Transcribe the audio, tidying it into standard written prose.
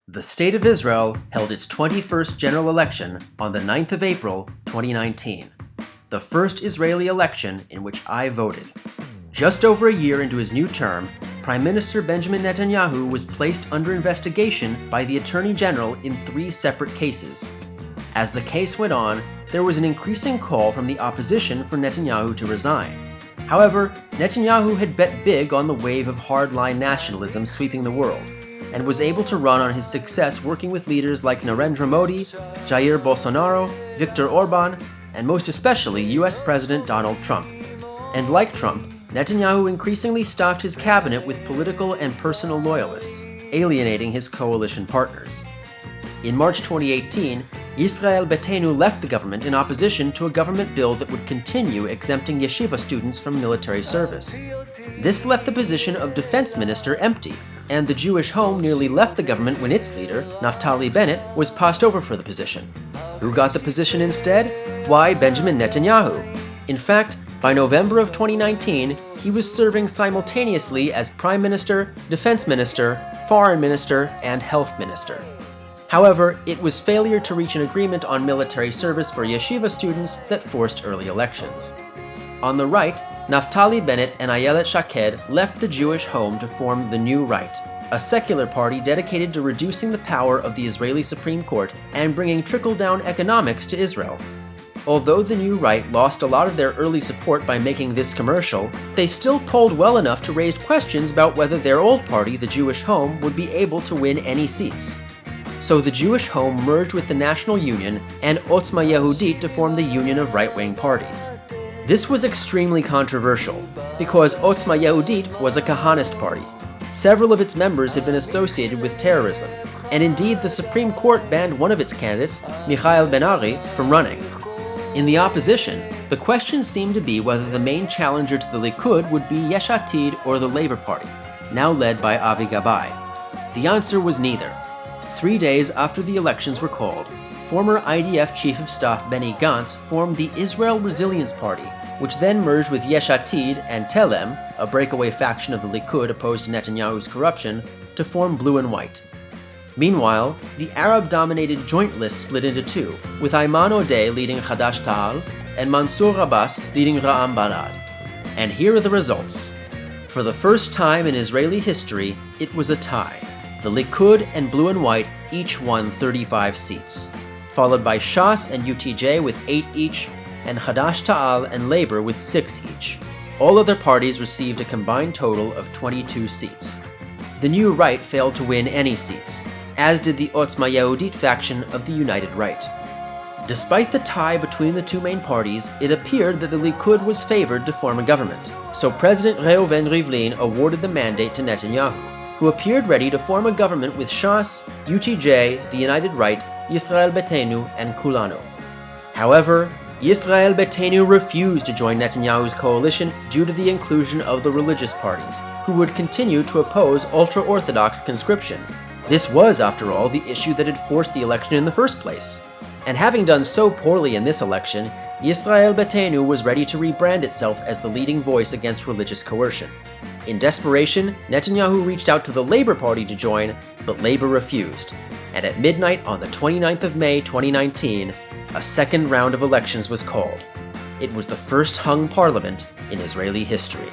The State of Israel held its 21st general election on the 9th of April, 2019. The first Israeli election in which I voted. Just over a year into his new term, Prime Minister Benjamin Netanyahu was placed under investigation by the Attorney General in 3 separate cases. As the case went on, there was an increasing call from the opposition for Netanyahu to resign. However, Netanyahu had bet big on the wave of hardline nationalism sweeping the world, and was able to run on his success working with leaders like Narendra Modi, Jair Bolsonaro, Viktor Orban, and most especially US President Donald Trump. And like Trump, Netanyahu increasingly staffed his cabinet with political and personal loyalists, alienating his coalition partners. In March 2018, Israel Beitenu left the government in opposition to a government bill that would continue exempting yeshiva students from military service. This left the position of defense minister empty, and the Jewish Home nearly left the government when its leader, Naftali Bennett, was passed over for the position. Who got the position instead? Why, Benjamin Netanyahu. In fact, by November of 2019, he was serving simultaneously as Prime Minister, Defense Minister, Foreign Minister, and Health Minister. However, it was failure to reach an agreement on military service for yeshiva students that forced early elections. On the right, Naftali Bennett and Ayelet Shaked left the Jewish Home to form the New Right, a secular party dedicated to reducing the power of the Israeli Supreme Court and bringing trickle-down economics to Israel. Although the New Right lost a lot of their early support by making this commercial, they still polled well enough to raise questions about whether their old party, the Jewish Home, would be able to win any seats. So the Jewish Home merged with the National Union and Otzma Yehudit to form the Union of Right-Wing Parties. This was extremely controversial, because Otzma Yehudit was a Kahanist party. Several of its members had been associated with terrorism, and indeed the Supreme Court banned one of its candidates, Michael Ben-Ari, from running. In the opposition, the question seemed to be whether the main challenger to the Likud would be Yesh Atid or the Labour Party, now led by Avi Gabay. The answer was neither. 3 days after the elections were called, former IDF Chief of Staff Benny Gantz formed the Israel Resilience Party, which then merged with Yesh Atid and Telem, a breakaway faction of the Likud opposed to Netanyahu's corruption, to form Blue and White. Meanwhile, the Arab-dominated Joint List split into 2, with Ayman Odeh leading Hadash Ta'al and Mansour Abbas leading Ra'am Balad. And here are the results. For the first time in Israeli history, it was a tie. The Likud and Blue and White each won 35 seats, followed by Shas and UTJ with 8 each, and Hadash Ta'al and Labour with 6 each. All other parties received a combined total of 22 seats. The New Right failed to win any seats, as did the Otzma Yehudit faction of the United Right. Despite the tie between the 2 main parties, it appeared that the Likud was favored to form a government, so President Reuven Rivlin awarded the mandate to Netanyahu, who appeared ready to form a government with Shas, UTJ, the United Right, Yisrael Beitenu, and Kulanu. However, Yisrael Beitenu refused to join Netanyahu's coalition due to the inclusion of the religious parties, who would continue to oppose ultra-Orthodox conscription. This was, after all, the issue that had forced the election in the first place. And having done so poorly in this election, Yisrael Beitenu was ready to rebrand itself as the leading voice against religious coercion. In desperation, Netanyahu reached out to the Labour Party to join, but Labour refused. And at midnight on the 29th of May 2019, a second round of elections was called. It was the first hung parliament in Israeli history.